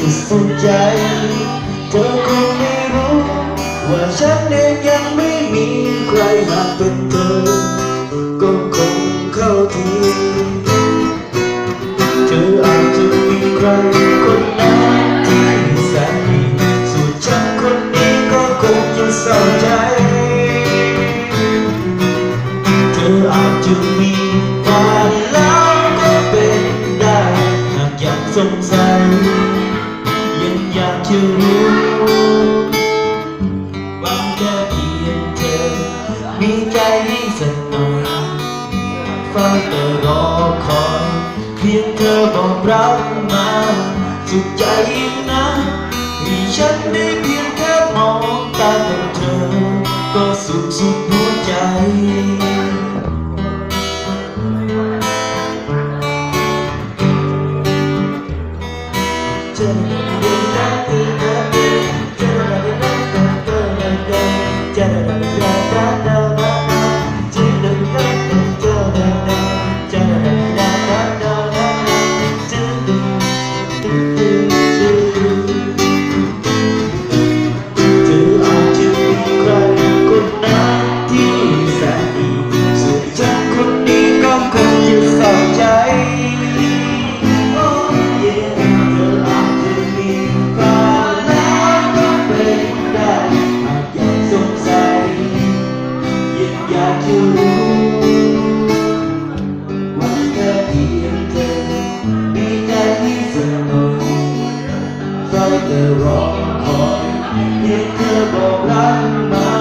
ที่สุดใจเธอคงไม่รู้ว่าฉันเองยังไม่มีใครหากเป็นเธอก็คงเข้าทีเธออาจจะมีใครคนนั้นที่แสนดีส่วนฉันคนนี้ก็คงจะเศร้าใจเธออาจจะมีแฟนแล้วก็เป็นได้หากยังสงสัยยังอยากจะรู้หวังแค่เพียงเธอมีใจให้สักหน่อยเฝ้าแต่รอคอยเพียงเธอบอกรักมาสุดใจยิ่งนะที่ฉันได้เพียงแค่มองตาของเธอก็สุขสุดหัวใจอยากจะรู้ว่าแค่เพียงเธอมีใจที่สนุกเฝ้าแต่รอคอยเพียงเธอบอกรักมา